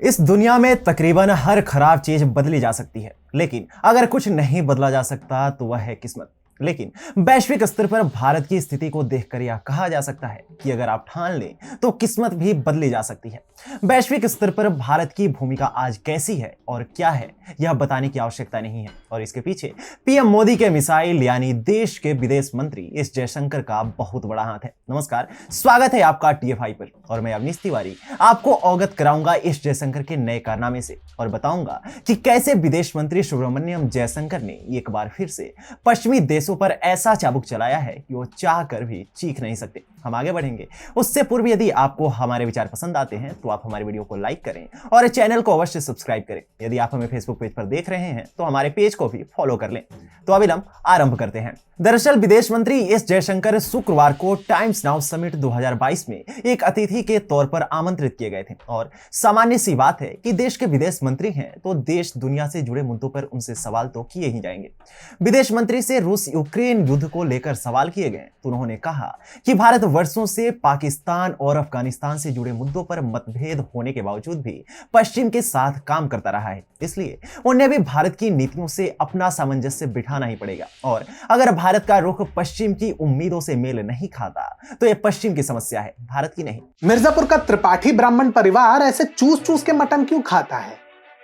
इस दुनिया में तकरीबन हर खराब चीज बदली जा सकती है, लेकिन अगर कुछ नहीं बदला जा सकता तो वह है किस्मत। लेकिन वैश्विक स्तर पर भारत की स्थिति को देखकर यह कहा जा सकता है कि अगर आप ठान लें तो किस्मत भी बदली जा सकती है। वैश्विक स्तर पर भारत की भूमिका आज कैसी है और क्या है, यह बताने की आवश्यकता नहीं है, और इसके पीछे पीएम मोदी के मिसाइल यानी देश के विदेश मंत्री एस जयशंकर का बहुत बड़ा हाथ है। नमस्कार, स्वागत है आपका टीएफआई पर, और मैं अवनीश तिवारी आपको अवगत कराऊंगा एस जयशंकर के नए कारनामे से और बताऊंगा कि कैसे विदेश मंत्री सुब्रमण्यम जयशंकर ने एक बार फिर से पश्चिमी देशों पर ऐसा चाबुक चलाया है कि वो चाह कर भी चीख नहीं सकते। हम आगे बढ़ेंगे उससे पूर्व यदि आपको हमारे विचार पसंद आते हैं तो आप हमारे वीडियो को लाइक करें और चैनल को अवश्य सब्सक्राइब करें। यदि आप हमें फेसबुक पेज पर देख रहे हैं तो हमारे पेज को भी फॉलो कर लें। तो अविलंब आरंभ करते हैं। दरअसल विदेश मंत्री एस जयशंकर शुक्रवार को टाइम्स नाउ समिट 2022 में एक अतिथि के तौर पर आमंत्रित किए गए थे, और सामान्य सी बात है कि देश के विदेश मंत्री हैं तो देश दुनिया से जुड़े मुद्दों पर उनसे सवाल तो किए ही जाएंगे। विदेश मंत्री से रूस यूक्रेन युद्ध को लेकर सवाल किए गए तो उन्होंने कहा कि भारत वर्षों से पाकिस्तान और अफगानिस्तान से जुड़े मुद्दों पर मतभेद होने के बावजूद भी पश्चिम के साथ काम करता रहा है, इसलिए उन्हें भी भारत की नीतियों से अपना सामंजस्य बिठाना ही पड़ेगा, और अगर भारत का रुख पश्चिम की उम्मीदों से मेल नहीं खाता तो यह पश्चिम की समस्या है, भारत की नहीं। मिर्जापुर का त्रिपाठी ब्राह्मण परिवार ऐसे चूस चूस के मटन क्यों खाता है?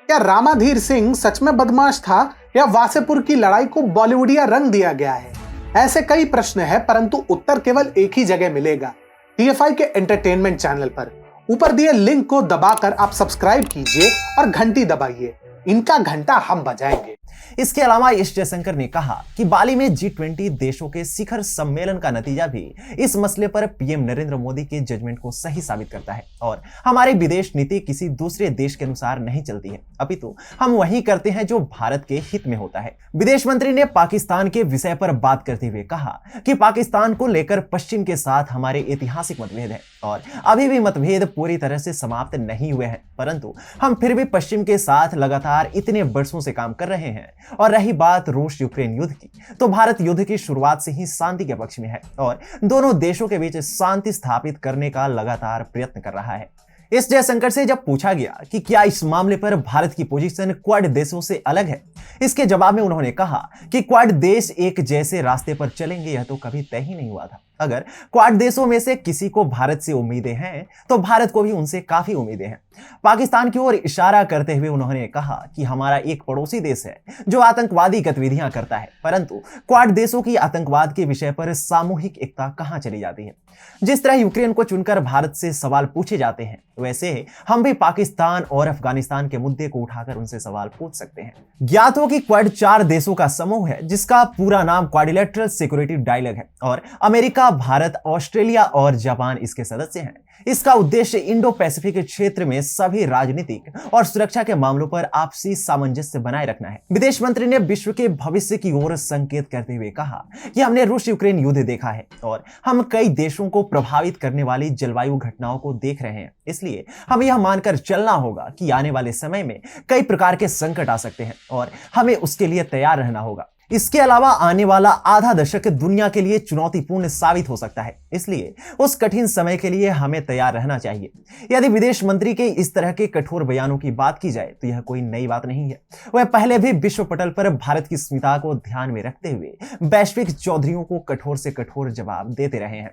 क्या रामाधीर सिंह सच में बदमाश था या वासेपुर की लड़ाई को बॉलीवुडिया रंग दिया गया है? ऐसे कई प्रश्न है, परंतु उत्तर केवल एक ही जगह मिलेगा, टीएफआई के एंटरटेनमेंट चैनल पर। ऊपर दिए लिंक को दबाकर आप सब्सक्राइब कीजिए और घंटी दबाइए, इनका घंटा हम बजाएंगे। इसके अलावा एस जयशंकर ने कहा कि बाली में G20 देशों के शिखर सम्मेलन का नतीजा भी इस मसले पर पीएम नरेंद्र मोदी के जजमेंट को सही साबित करता है, और हमारी विदेश नीति किसी दूसरे देश के अनुसार नहीं चलती है, अपितु हम वही करते हैं जो भारत के हित में होता है। विदेश मंत्री ने पाकिस्तान के विषय पर बात करते हुए कहा कि पाकिस्तान को लेकर पश्चिम के साथ हमारे ऐतिहासिक मतभेद है और अभी भी मतभेद पूरी तरह से समाप्त नहीं हुए हैं, परंतु हम फिर भी पश्चिम के साथ लगातार इतने वर्षों से काम कर रहे हैं। और रही बात रूस यूक्रेन युद्ध की, तो भारत युद्ध की शुरुआत से ही शांति के पक्ष में है और दोनों देशों के बीच शांति स्थापित करने का लगातार प्रयत्न कर रहा है। एस जयशंकर से जब पूछा गया कि क्या इस मामले पर भारत की पोजीशन क्वाड देशों से अलग है, इसके जवाब में उन्होंने कहा कि क्वाड देश एक जैसे रास्ते पर चलेंगे यह तो कभी तय ही नहीं हुआ था। अगर क्वाड देशों में से किसी को भारत से उम्मीदें हैं तो भारत को भी उनसे काफी उम्मीदें हैं। पाकिस्तान की ओर इशारा करते हुए उन्होंने कहा कि हमारा एक पड़ोसी देश है जो आतंकवादी गतिविधियां करता है, परंतु क्वाड देशों की आतंकवाद के विषय पर सामूहिक एकता कहां चली जाती है। जिस तरह यूक्रेन को चुनकर भारत से सवाल पूछे जाते हैं, वैसे हम भी पाकिस्तान और अफगानिस्तान के मुद्दे को उठाकर उनसे सवाल पूछ सकते हैं। ज्ञात हो कि क्वाड 4 देशों का समूह है जिसका पूरा नाम क्वाड्रिलेटरल सिक्योरिटी डायलॉग है, और अमेरिका, भारत, ऑस्ट्रेलिया और जापान इसके सदस्य हैं। इसका उद्देश्य इंडो पैसिफिक क्षेत्र में सभी राजनीतिक और सुरक्षा के मामलों पर आपसी सामंजस्य बनाए रखना है। विदेश मंत्री ने विश्व के भविष्य की ओर संकेत करते हुए कहा कि हमने रूस यूक्रेन युद्ध देखा है और हम कई देशों को प्रभावित करने वाली जलवायु घटनाओं को देख रहे हैं, इसलिए हमें यह मानकर चलना होगा कि आने वाले समय में कई प्रकार के संकट आ सकते हैं और हमें उसके लिए तैयार रहना होगा। इसके अलावा आने वाला आधा दशक दुनिया के लिए चुनौतीपूर्ण साबित हो सकता है, इसलिए उस कठिन समय के लिए हमें तैयार रहना चाहिए। यदि विदेश मंत्री के इस तरह के कठोर बयानों की बात की जाए तो यह कोई नई बात नहीं है। वह पहले भी विश्व पटल पर भारत की अस्मिता को ध्यान में रखते हुए वैश्विक चौधरियों को कठोर से कठोर जवाब देते रहे हैं।